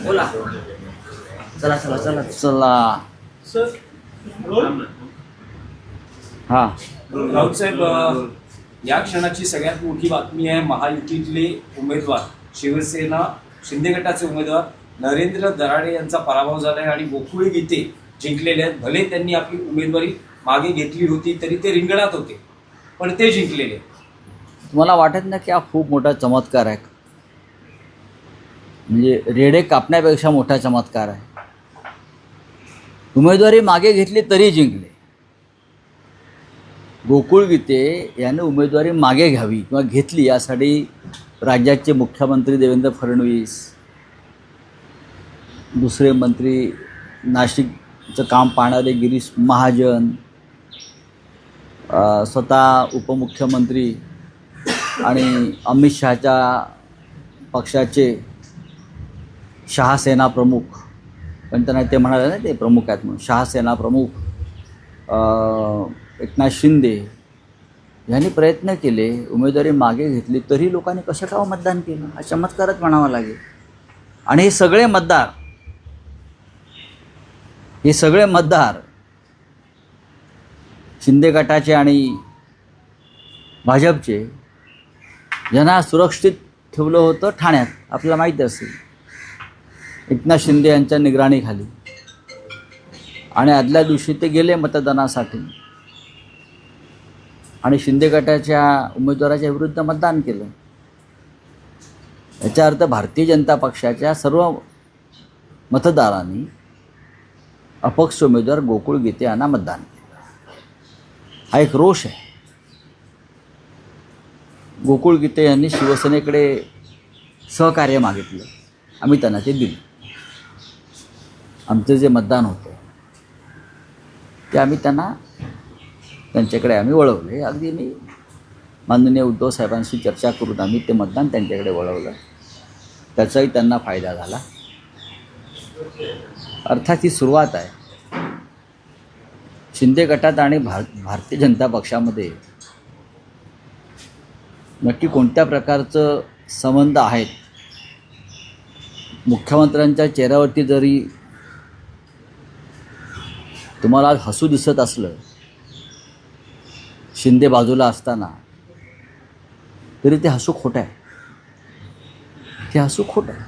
बोला. चला चला चला चला. हा राऊत साहेब, या क्षणाची सगळ्यात मोठी बातमी आहे. महायुतीतले उमेदवार, शिवसेना शिंदे गटाचे उमेदवार नरेंद्र दराडे यांचा पराभव झाला आहे आणि गोकुळ गीते जिंकलेले आहेत. भले त्यांनी आपली उमेदवारी मागे घेतली होती तरी ते रिंगणात होते, पण ते जिंकलेले. तुम्हाला वाटत ना की हा खूप मोठा चमत्कार आहे? म्हणजे रेडे कापण्यापेक्षा मोठा चमत्कार आहे. उमेदवारी मागे घेतली तरी जिंकले. गोकुळ गीते याने उमेदवारी मागे घ्यावी किंवा घेतली यासाठी राज्याचे मुख्यमंत्री देवेंद्र फडणवीस, दुसरे मंत्री नाशिकचं काम पाहणारे गिरीश महाजन, स्वतः उपमुख्यमंत्री आणि अमित शहाच्या पक्षाचे शहासेना प्रमुख, पण त्यांना ते म्हणाले ना ते प्रमुख आहेत म्हणून, शहासेना प्रमुख एकनाथ शिंदे यांनी प्रयत्न केले, उमेदवारी मागे घेतली तरी लोकांनी कसं काय मतदान केलं? हा चमत्कारच म्हणावा लागेल. आणि हे सगळे मतदार शिंदे गटाचे आणि भाजपचे, ज्यांना सुरक्षित ठेवलं होतं ठाण्यात, आपल्याला माहीत असेल, एकनाथ शिंदे यांच्या निगराणीखाली, आणि आदल्या दिवशी ते गेले मतदानासाठी आणि शिंदे गटाच्या उमेदवाराच्या विरुद्ध मतदान केलं. याचा अर्थ भारतीय जनता पक्षाच्या सर्व मतदारांनी अपक्ष उमेदवार गोकुळ गीते यांना मतदान केलं. हा एक रोष आहे. गोकुळ गीते यांनी शिवसेनेकडे सहकार्य मागितलं, आम्ही त्यांना ते दिलं. आमचं जे मतदान होतं ते आम्ही त्यांच्याकडे आम्ही वळवले. अगदी मी माननीय उद्धव साहेबांशी चर्चा करून आम्ही ते मतदान त्यांच्याकडे वळवलं. त्याचाही त्यांना फायदा झाला. अर्थात ही सुरुवात आहे. शिंदे गटात आणि भारतीय जनता पक्षामध्ये नक्की कोणत्या प्रकारचं संबंध आहेत? मुख्यमंत्र्यांच्या चेहऱ्यावरती जरी तुम्हाला आज हसू दिसत असलं, शिंदे बाजूला असताना, तरी ते हसू खोटं आहे. ते हसू खोटं आहे.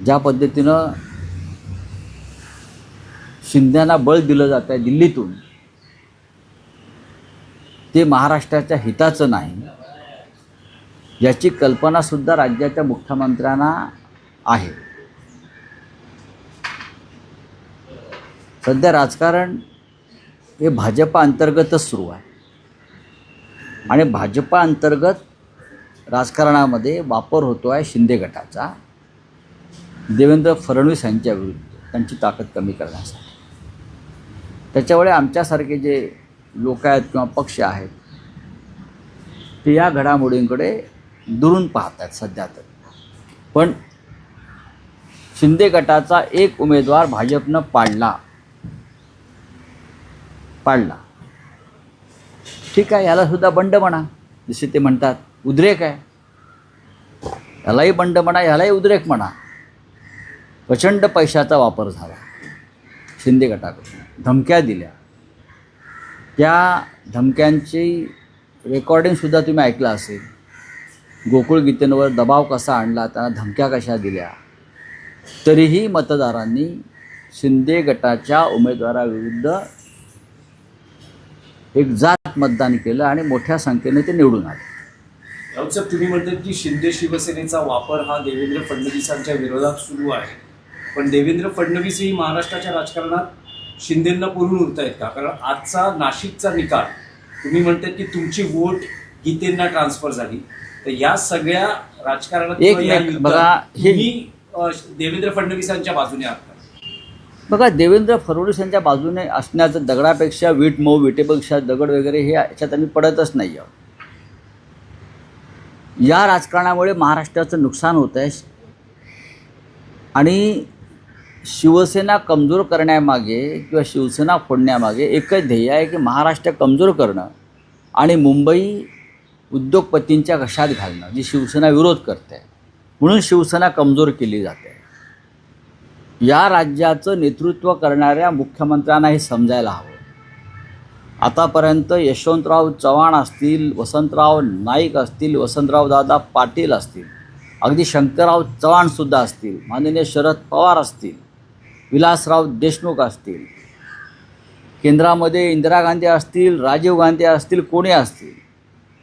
ज्या पद्धतीनं शिंद्यांना बळ दिलं जात आहे दिल्लीतून, ते महाराष्ट्राच्या हिताचं नाही याची कल्पनासुद्धा राज्याच्या मुख्यमंत्र्यांना आहे. सध्या राजकारण हे भाजपा अंतर्गतच सुरू आहे आणि भाजपा अंतर्गत राजकारणामध्ये वापर होतो आहे शिंदे गटाचा देवेंद्र फडणवीस यांच्या विरुद्ध, त्यांची ताकद कमी करण्यासाठी. त्याच्यामुळे आमच्यासारखे जे लोक आहेत किंवा पक्ष आहेत ते या घडामोडींकडे दुरून पाहत आहेत सध्या तर. पण शिंदे गटाचा एक उमेदवार भाजपनं पाडला, ठीक आहे, यालासुद्धा बंड म्हणा, जसे ते म्हणतात उद्रेक आहे, यालाही बंड म्हणा, यालाही उद्रेक म्हणा. प्रचंड पैशाचा वापर झाला शिंदे गटाकडून, धमक्या दिल्या. त्या धमक्यांची रेकॉर्डिंगसुद्धा तुम्ही ऐकलं असेल. गोकुळ गीतेंवर दबाव कसा आणला, त्यांना धमक्या कशा दिल्या. तरीही मतदारांनी शिंदे गटाच्या उमेदवाराविरुद्ध एक जात मतदान केलं आणि मोठ्या संख्येने ते निवडून आले. राऊत साहेब, तुम्ही म्हणतात की शिंदे शिवसेनेचा वापर हा देवेंद्र फडणवीसांच्या विरोधात सुरू आहे, पण देवेंद्र फडणवीसही महाराष्ट्राच्या राजकारणात शिंदेंना पुरून उरत आहेत का? कारण आजचा नाशिकचा निकाल, तुम्ही म्हणतात की तुमची वोट गीतेंना ट्रान्सफर झाली, तर या सगळ्या राजकारणात एक बघा, तुम्ही देवेंद्र फडणवीसांच्या बाजूने आहात. बघा, देवेंद्र फडणवीस यांच्या बाजूने असण्याचं, दगडापेक्षा वीट मऊ, विटेपेक्षा दगड वगैरे हे याच्यात आम्ही पडतच नाही आहोत. या राजकारणामुळे महाराष्ट्राचं नुकसान होतं आहे आणि शिवसेना कमजोर करण्यामागे किंवा शिवसेना फोडण्यामागे एकच ध्येय आहे की महाराष्ट्र कमजोर करणं आणि मुंबई उद्योगपतींच्या घशात घालणं, जी शिवसेना विरोध करते म्हणून शिवसेना कमजोर केली जाते. या राज्याचं नेतृत्व करणाऱ्या मुख्यमंत्र्यांना हे समजायला हवं. आतापर्यंत यशवंतराव चव्हाण असतील, वसंतराव नाईक असतील, वसंतराव दादा पाटील असतील, अगदी शंकरराव चव्हाणसुद्धा असतील, माननीय शरद पवार असतील, विलासराव देशमुख असतील, केंद्रामध्ये इंदिरा गांधी असतील, राजीव गांधी असतील, कोणी असतील,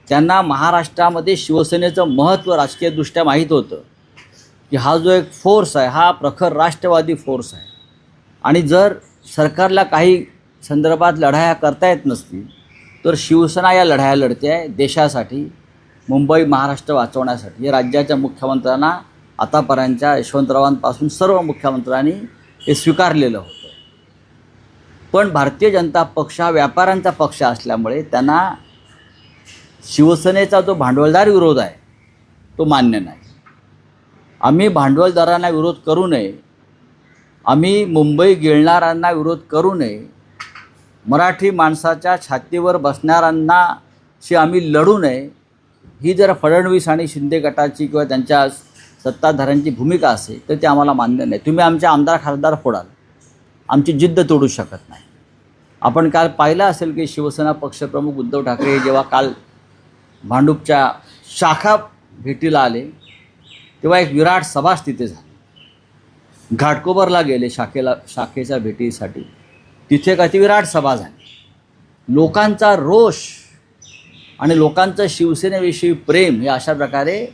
त्यांना महाराष्ट्रामध्ये शिवसेनेचं महत्त्व राजकीयदृष्ट्या माहीत होतं की हा जो एक फोर्स आहे हा प्रखर राष्ट्रवादी फोर्स आहे. आणि जर सरकारला काही संदर्भात लढाया करता येत नसतील तर शिवसेना या लढाया लढते आहे देशासाठी, मुंबई महाराष्ट्र वाचवण्यासाठी. या राज्याच्या मुख्यमंत्र्यांना आतापर्यंतच्या यशवंतरावांपासून सर्व मुख्यमंत्र्यांनी हे स्वीकारलेलं होतं. पण भारतीय जनता पक्ष हा व्यापाऱ्यांचा पक्ष असल्यामुळे त्यांना शिवसेनेचा जो भांडवलदार विरोध आहे तो मान्य नाही. आम्ही भांडवलदारांना विरोध करू नये, आम्ही मुंबई गिळणाऱ्यांना विरोध करू नये, मराठी माणसाच्या छातीवर बसणाऱ्यांनाशी आम्ही लढू नये, ही जर फडणवीस आणि शिंदे गटाची किंवा त्यांच्या सत्ताधाऱ्यांची भूमिका असेल तर ते आम्हाला मान्य नाही. तुम्ही आमचे आमदार खासदार फोडाल, आमची जिद्द तोडू शकत नाही. आपण काल पाहिलं असेल की शिवसेना पक्षप्रमुख उद्धव ठाकरे जेव्हा काल भांडूपच्या शाखा भेटीला आले तेव्हा एक विराट सभाच तिथे झाली. घाटकोपरला गेले शाखेच्या भेटीसाठी, तिथे एक अतिविराट सभा झाली. लोकांचा रोष आणि लोकांचं शिवसेनेविषयी प्रेम हे अशा प्रकारे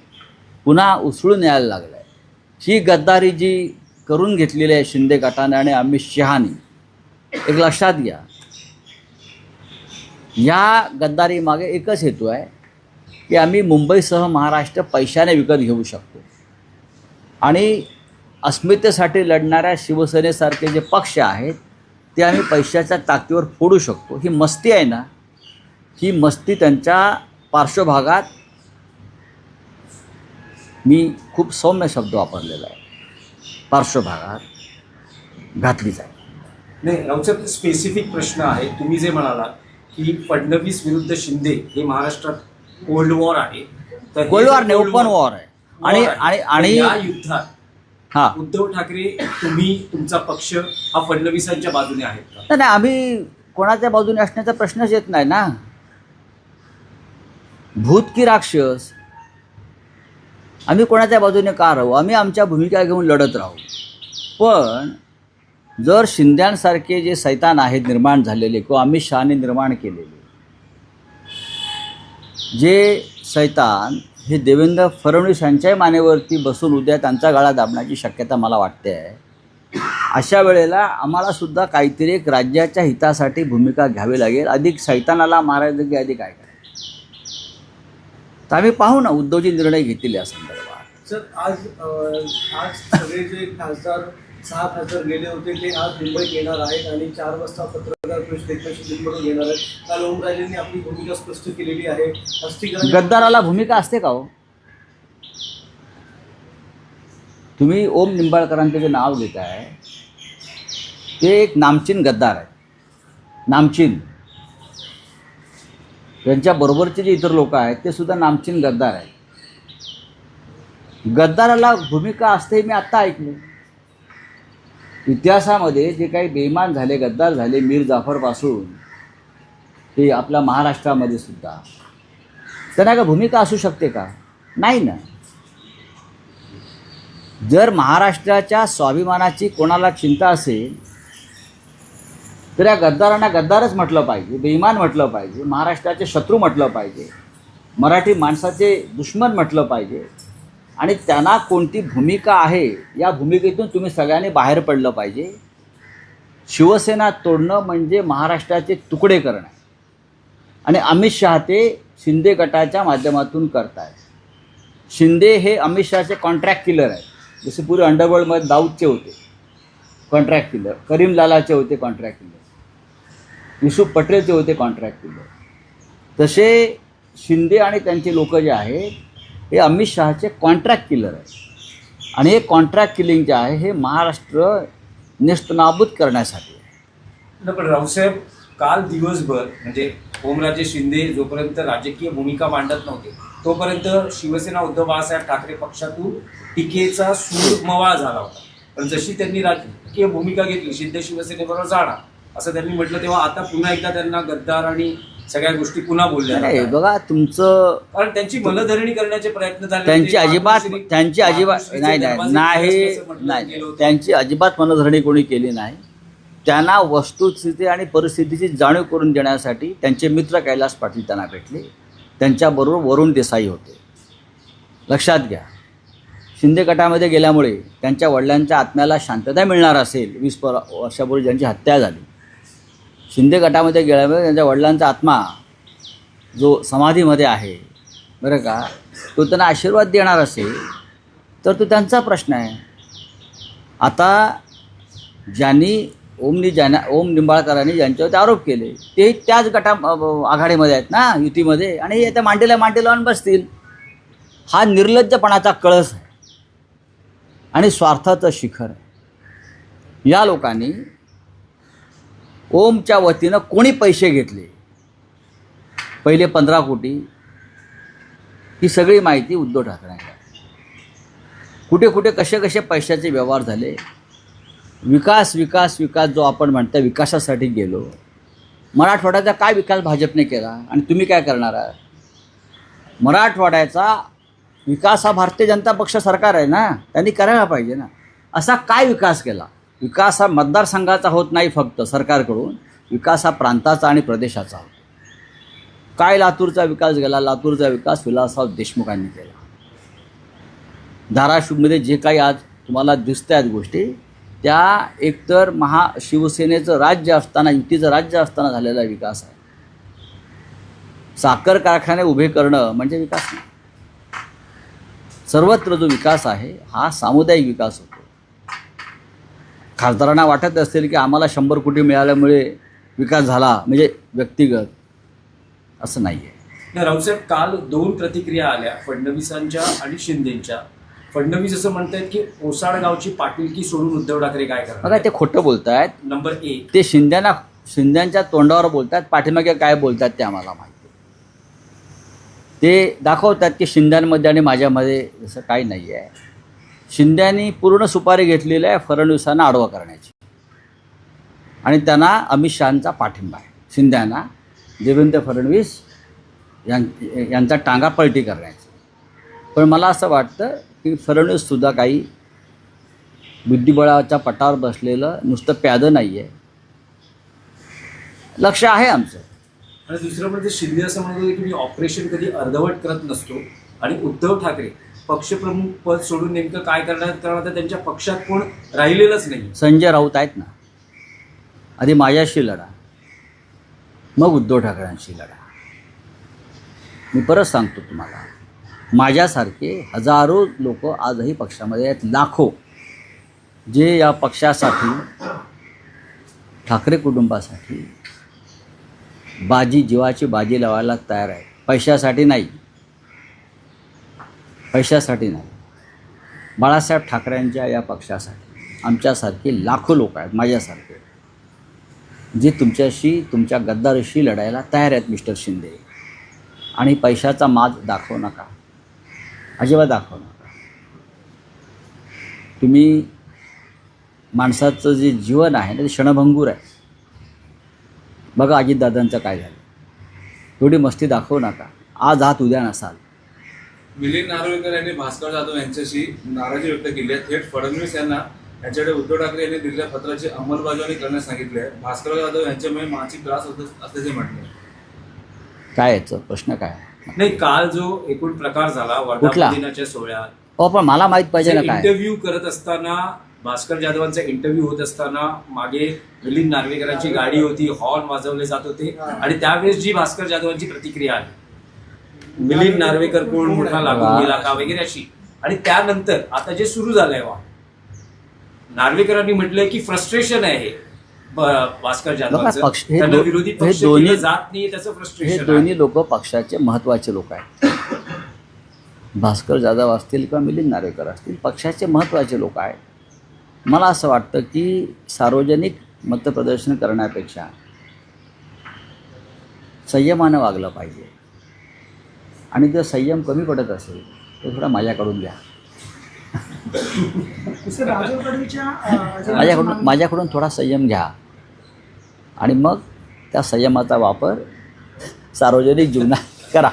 पुन्हा उसळून यायला लागलं आहे. ही गद्दारी जी करून घेतलेली आहे शिंदे गटाने आणि अमित शहानी, एक लक्षात घ्या, या गद्दारीमागे एकच हेतू आहे की आम्ही मुंबईसह महाराष्ट्र पैशाने विकत घेऊ शकतो आणि अस्मितेसाठी लढणाऱ्या शिवसेनेसारखे जे पक्ष आहेत ते आम्ही पैशाच्या ताकदीवर फोडू शकतो. ही मस्ती आहे ना, ही मस्ती त्यांच्या पार्श्वभागात, मी खूप सौम्य शब्द वापरलेला आहे, पार्श्वभागात घातलीच आहे. नाही राऊसाहेब, स्पेसिफिक प्रश्न आहे. तुम्ही जे म्हणालात की फडणवीस विरुद्ध शिंदे हे महाराष्ट्रात कोल्ड वॉर आहे, तर कोल्ड वॉर नाही, ओपन वॉर आहे. आणि आणि आणि या युद्धात हां, उद्धव ठाकरे, तुम्ही, तुमचा पक्ष हा फडणवीसांच्या बाजूने आहेत का? नाही, आम्ही कोणाच्या बाजूने असण्याचा प्रश्नच येत नाही ना. भूत की राक्षस, आम्ही कोणाच्या बाजूने का राहू? आम्ही आमच्या भूमिका घेऊन लढत राहू. पण जर शिंद्यांसारखे जे सैतान आहेत निर्माण झालेले किंवा अमित शहाने निर्माण केलेले जे सैतान हे देवेंद्र फडणवीस यांच्याही मानेवरती बसून उद्या त्यांचा गळा दाबण्याची शक्यता मला वाटते आहे. अशा वेळेला आम्हालासुद्धा काहीतरी एक राज्याच्या हितासाठी भूमिका घ्यावी लागेल. अधिक सैतानाला मारायचं की अधिक काय करायचं, तर आम्ही पाहू ना उद्धवजी निर्णय घेतील या संदर्भात. सर, आज सगळे जे खासदार 6 खासदार गेले होते ते आज मुंबईत येणार आहेत आणि 4 वाजता पत्रकार परिषदेशी दिल्लीकडून येणार आहेत. काल ओमराजेंनी आपली भूमिका स्पष्ट केलेली आहे. गद्दाराला भूमिका असते का हो? तुम्ही ओम निंबाळकरांचं जे नाव घेत आहे ते एक नामचीन गद्दार आहे, नामचीन. त्यांच्या बरोबरचे जे इतर लोक आहेत ते सुद्धा नामचीन गद्दार आहेत. गद्दाराला भूमिका असते मी आत्ता ऐकले. इतिहासामध्ये जे काही बेईमान झाले, गद्दार झाले, मीर जाफरपासून ते आपल्या महाराष्ट्रामध्ये सुद्धा, त्यांना का भूमिका असू शकते का? नाही ना. जर महाराष्ट्राच्या स्वाभिमानाची कोणाला चिंता असेल तर या गद्दारांना गद्दारच म्हटलं पाहिजे, बेईमान म्हटलं पाहिजे, महाराष्ट्राचे शत्रू म्हटलं पाहिजे, मराठी माणसाचे दुश्मन म्हटलं पाहिजे. आणि त्यांना कोणती भूमिका आहे या भूमिकेतून तुम्ही सगळ्यांनी बाहेर पडलं पाहिजे. शिवसेना तोडणं म्हणजे महाराष्ट्राचे तुकडे करणं आणि अमित शहा ते शिंदे गटाच्या माध्यमातून करत आहेत. शिंदे हे अमित शहाचे कॉन्ट्रॅक्ट किलर आहेत. जसे पुरे अंडरवर्ल्डमध्ये दाऊदचे होते कॉन्ट्रॅक्ट किलर, करीम लालाचे होते कॉन्ट्रॅक्ट किलर, युसुफ पटेलचे होते कॉन्ट्रॅक्ट किलर, तसे शिंदे आणि त्यांचे लोक जे आहेत हे अमित शहाचे कॉन्ट्रॅक्ट किलर आहेत. आणि हे कॉन्ट्रॅक्ट किलिंग जे आहे हे महाराष्ट्र नेस्तनाबूत करण्यासाठी आहे. पण रावसाहेब, काल दिवसभर म्हणजे ओमराजे शिंदे जोपर्यंत राजकीय भूमिका मांडत नव्हते तोपर्यंत शिवसेना उद्धव बाळासाहेब ठाकरे पक्षातून टीकेचा सूर मवाळ झाला होता. पण जशी त्यांनी राजकीय भूमिका घेतली, शिंदे शिवसेनेबरोबर जाणार असं त्यांनी म्हटलं, तेव्हा आता पुन्हा एकदा त्यांना गद्दार आणि सगळ्या गोष्टी पुन्हा बोलल्या नाही जातात. बघा तुमचं कारण त्यांची मनधरणी करण्याचे प्रयत्न झाले. त्यांची ते अजिबात मातोश्री- त्यांची अजिबात मातोश्रीचे नाही दरवाजे नाही असं म्हटलं नाही गेलं होतं. त्यांची अजिबात मनधरणी कोणी केली नाही. त्यांना वस्तुस्थिती आणि परिस्थितीची जाणीव करून देण्यासाठी त्यांचे मित्र कैलास पाटील त्यांना भेटले. त्यांच्याबरोबर वरुण देसाई होते. लक्षात घ्या, शिंदे गटामध्ये गेल्यामुळे त्यांच्या वडिलांच्या आत्म्याला शांतता मिळणार असेल. 20 वर्षापूर्वी ज्यांची हत्या झाली, शिंदे गटामध्ये गेल्यामुळे त्यांच्या वडिलांचा आत्मा जो समाधीमध्ये आहे बरं का, तो त्यांना आशीर्वाद देणार असेल तर तो त्यांचा प्रश्न आहे. आता ज्यांनी ओम निंबाळकरांनी ज्यांच्यावरती आरोप केले ते त्याच आघाडीमध्ये आहेत ना, युतीमध्ये, आणि हे त्या मांडीला लावून बसतील. हा निर्लज्जपणाचा कळस आहे आणि स्वार्थाचं शिखर आहे. या लोकांनी ओमच्या वतीनं कोणी पैसे घेतले, पहिले 15 कोटी, ही सगळी माहिती उद्धव ठाकरेंना. कुठे कुठे कसे कसे पैशाचे व्यवहार झाले. विकास विकास विकास जो आपण म्हणतो, विकासासाठी गेलो. मराठवाड्याचा काय विकास भाजपने केला आणि तुम्ही काय करणार आहात? मराठवाड्याचा विकास हा भारतीय जनता पक्ष सरकार आहे ना, त्यांनी करायला पाहिजे ना. असा काय विकास केला? विकास हा मतदारसंघाचा होत नाही फक्त सरकारकडून, विकास हा प्रांताचा आणि प्रदेशाचा होतो. काय लातूरचा विकास गेला? लातूरचा विकास विलासराव देशमुखांनी केला. धाराशिवमध्ये जे काही आज तुम्हाला दिसत आहेत गोष्टी, त्या एकतर शिवसेनेचं राज्य असताना, युतीचं राज्य असताना झालेला विकास आहे. साखर कारखाने उभे करणं म्हणजे विकास नाही. सर्वत्र जो विकास आहे हा सामुदायिक विकास होतो. खासदारांना वाटत असेल की आम्हाला 100 कोटी मिळाल्यामुळे विकास झाला म्हणजे व्यक्तिगत, असं नाही आहे. राऊतसाहेब, काल 2 प्रतिक्रिया आल्या फडणवीसांच्या आणि शिंदेंच्या. फडणवीस असं म्हणतायत की ओसाड गावची पाटीलकी सोडून उद्धव ठाकरे काय करणार? बघा, ते खोटं बोलत आहेत. नंबर 1, ते शिंद्यांच्या तोंडावर बोलतात, पाठीमागे काय बोलतात ते आम्हाला माहिती. ते दाखवतात की शिंद्यांमध्ये आणि माझ्यामध्ये जसं काही नाही आहे. शिंद्यांनी पूर्ण सुपारी घेतलेली आहे फडणवीसांना आडवा करण्याची, आणि त्यांना अमित शहांचा पाठिंबा आहे. शिंद्यांना देवेंद्र फडणवीस यांचा टांगा पलटी करण्याची. पण मला असं वाटतं की फडणवीससुद्धा काही बुद्धिबळाच्या पटावर बसलेलं नुसतं प्यादं नाही आहे. लक्ष आहे आमचं. आणि दुसरं म्हणजे शिंदे असं म्हणत होते की मी ऑपरेशन कधी अर्धवट करत नसतो, आणि उद्धव ठाकरे पक्षप्रमुख पद सोडून नेमकं काय करणार, कारण आता त्यांच्या पक्षात कोण राहिलेलंच नाही. संजय राऊत आहेत ना, आधी माझ्याशी लढा, मग उद्धव ठाकरेंशी लढा. मी परत सांगतो तुम्हाला, माझ्यासारखे हजारो लोक आजही पक्षामध्ये आहेत, लाखो, जे या पक्षासाठी, ठाकरे कुटुंबासाठी जीवाची बाजी लावायला तयार आहे. पैशासाठी नाही, पैशासाठी नाही. बाळासाहेब ठाकरेंच्या या पक्षासाठी आमच्यासारखे लाखो लोक आहेत, माझ्यासारखे, जे तुमच्या गद्दारीशी लढायला तयार आहेत. मिस्टर शिंदे, आणि पैशाचा माज दाखवू नका, अजिबात दाखवू नका. तुम्ही माणसाचं जे जीवन आहे ना, ते क्षणभंगूर आहे. बघा अजितदादांचं काय झालं. एवढी मस्ती दाखवू नका. आज आहात, उद्या नसाल. मिलिंद नार्वेकर यांनी भास्कर जाधव यांच्याशी नाराजी व्यक्त केली आहे. थेट फडणवीस यांना यांच्याकडे उद्धव ठाकरे यांनी दिलेल्या पत्राची अंमलबजावणी करण्यास सांगितले आहे. भास्कर जाधव यांच्यामुळे मानसिक त्रास होत असल्याचे म्हटले. काय याचं प्रश्न काय? नाही, काल जो एकूण प्रकार झाला वर्धापन दिनाच्या सोहळ्यात, पण मला माहीत पाहिजे ना काय. इंटरव्ह्यू करत असताना, भास्कर जाधवांचा इंटरव्ह्यू होत असताना मागे मिलिंद नार्वेकरांची गाडी होती, हॉर्न वाजवले जात होते, आणि त्यावेळेस जी भास्कर जाधवांची प्रतिक्रिया आली, मिलिंद नार्वेकर कोण, मोठा लागून गेला का वगैरे अशी. आणि त्यानंतर आता जे सुरू झालंय, नार्वेकरांनी म्हटलंय की फ्रस्ट्रेशन आहे हे भास्कर जाधवांचं, त्यांना विरोधी पक्ष केलं जात नाही, त्याचं फ्रस्ट्रेशन. हे दोन्ही लोक पक्षाचे महत्त्वाचे लोक आहेत. भास्कर जाधव असतील किंवा मिलिंद नार्वेकर असतील, पक्षाचे महत्त्वाचे लोक आहेत. मला असं वाटतं की सार्वजनिक मतप्रदर्शन करण्यापेक्षा संयमानं वागलं पाहिजे. आणि जर संयम कमी पडत असेल तर थोडा माझ्याकडून घ्या. सर, राजू कडवीच्या माझ्याकडून थोडा संयम घ्या आणि मग त्या संयमाचा वापर सार्वजनिक जीवनात करा.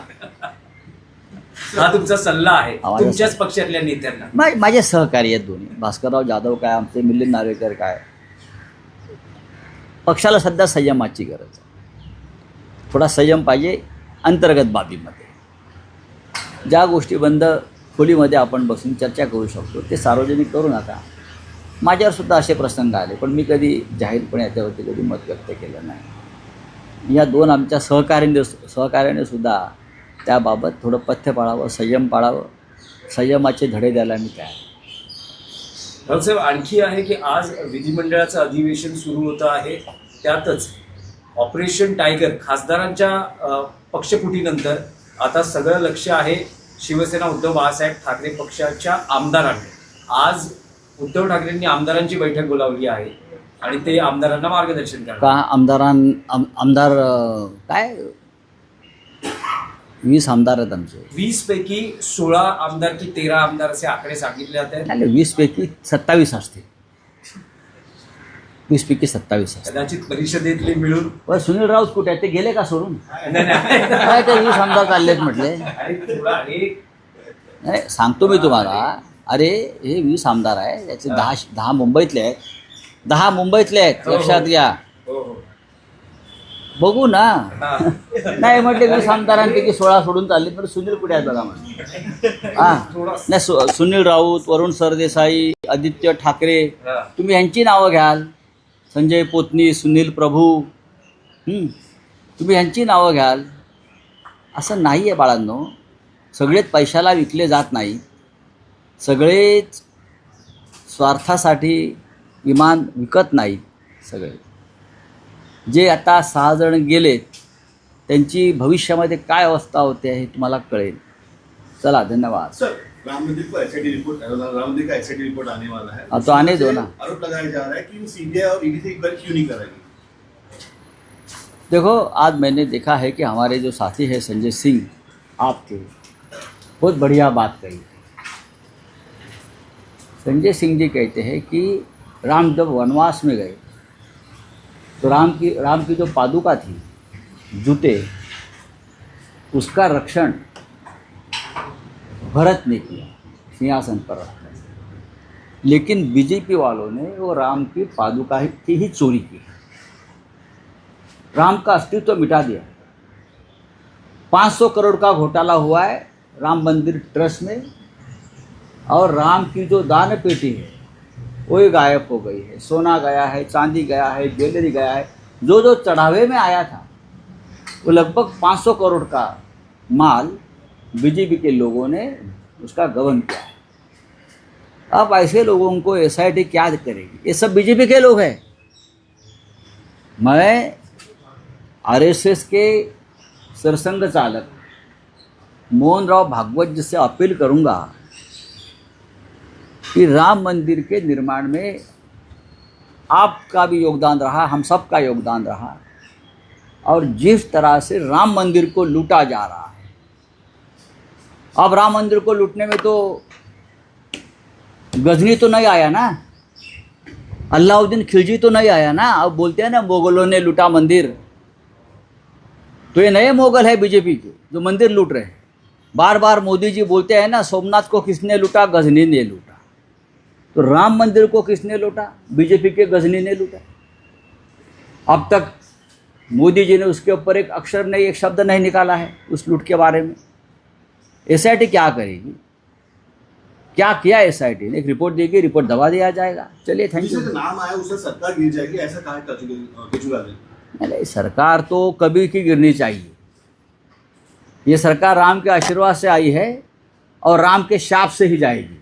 हा तुमचा सल्ला आहे आवाज तुमच्याच पक्षातल्या नेत्यांना. माझे सहकारी आहेत दोन्ही, भास्करराव जाधव काय, आमचे मिलिंद नार्वेकर काय. पक्षाला सध्या संयमाची गरज आहे. थोडा संयम पाहिजे अंतर्गत बाबीमध्ये. ज्या गोष्टी बंद खोलीमध्ये आपण बसून चर्चा करू शकतो ते सार्वजनिक करू नका. माझ्यावरसुद्धा असे प्रसंग आले, पण मी कधी जाहीरपणे याच्यावरती कधी मत व्यक्त केलं नाही. या दोन आमच्या सहकार्याने सुद्धा त्याबाबत थोडं पथ्य पाळावं, संयम पाळावं. संयमाचे धडे द्यायला मी काय. साहेब, आणखी आहे की आज विधिमंडळाचं अधिवेशन सुरू होतं आहे, त्यातच ऑपरेशन टायगर खासदारांच्या पक्षफुटीनंतर आता सगळं लक्ष आहे शिवसेना उद्धव बाळासाहेब ठाकरे पक्षाच्या आमदारांकडे. आज उद्धव ठाकरेंनी आमदारांची बैठक बोलावली आहे आणि ते आमदारांना मार्गदर्शन करणार. का आमदार काय 20 आमदार आहेत आमचे. 20 पैकी 16 आमदार की 13 आमदार असे आकडे सांगितले जाते. नाही, 20 पैकी 27 असतील. 20 पैकी 27 असतील. कदाचित परिषदेतले मिळून. बरं, सुनील राऊत कुठे आहेत? ते गेले का सोडून? नाही, काय ते 20 आमदार चाललेत म्हटले. नाही, सांगतो मी तुम्हाला. अरे हे 20 आमदार आहे, त्याचे 10 मुंबईतले आहेत. 10 मुंबईतले आहेत, लक्षात घ्या. बघू ना. नाही म्हटले 20 आमदारांपैकी 16 सोडून चालले, तर सुनील कुठे आहेत बघा म्हणे. हां, नाही, सुनील राऊत, वरुण सरदेसाई, आदित्य ठाकरे, तुम्ही यांची नावं घ्याल. संजय पोतनी, सुनील प्रभू, तुम्ही यांची नावं घ्याल. असं नाही आहे बाळांनो. सगळेच पैशाला विकले जात नाही. सगळेच स्वार्थासाठी विमान विकत नाहीत. सगळे जे आता 6 जण गेलेत त्यांची भविष्यामध्ये काय अवस्था होते हे तुम्हाला कळेल. चला, धन्यवाद. सर, राम मंदिर को एसआईटी रिपोर्ट आने वाला है. तो आने दो ना. आरोप लगाया जा रहा है कि सीबीआई और ईडी से एक बार क्यों नहीं कराएगी. देखो, आज मैंने देखा है कि हमारे जो साथी हैं संजय सिंह आपके बहुत बढ़िया बात कही. संजय सिंह जी कहते हैं कि राम जब वनवास में गए तो राम की जो पादुका थी, जूते, उसका रक्षण भरत ने किया, सिंहासन पर रखकर. लेकिन बीजेपी वालों ने वो राम की पादुका की ही चोरी की. राम का अस्तित्व मिटा दिया. 500 करोड़ का घोटाला हुआ है राम मंदिर ट्रस्ट में, और राम की जो दान पेटी है वो ही गायब हो गई है. सोना गया है, चांदी गया है, ज्वेलरी गया है. जो चढ़ावे में आया था वो लगभग 500 करोड़ का माल बीजेपी के लोगों ने उसका गबन किया है. अब ऐसे लोगों को एसआईटी क्या करेगी? ये सब बीजेपी के लोग हैं. मैं आरएसएस के सरसंघ चालक मोहन राव भागवत जी से अपील करूंगा कि राम मंदिर के निर्माण में आपका भी योगदान रहा, हम सब का योगदान रहा. और जिस तरह से राम मंदिर को लूटा जा रहा है, अब राम मंदिर को लूटने में तो गजनी तो नहीं आया ना, अलाउद्दीन खिलजी तो नहीं आया ना. अब बोलते हैं ना मुगलों ने लूटा मंदिर, तो ये नए मुगल है बीजेपी के जो मंदिर लूट रहे हैं. बार बार मोदी जी बोलते हैं ना, सोमनाथ को किसने लूटा? गजनी ने लूटा. तो राम मंदिर को किसने लूटा? बीजेपी के गजनी ने लूटा. अब तक मोदी जी ने उसके ऊपर एक अक्षर नहीं, एक शब्द नहीं निकाला है उस लूट के बारे में. एसआईटी क्या करेगी? क्या किया एसआईटी ने? एक रिपोर्ट देगी, रिपोर्ट दबा दिया जाएगा. चलिए, थैंक यू. जिससे नाम आया उसे सरकार गिर जाएगी, ऐसा कहा केजरीवाल ने. नहीं, सरकार तो कभी की गिरनी चाहिए. ये सरकार राम के आशीर्वाद से आई है और राम के शाप से ही जाएगी.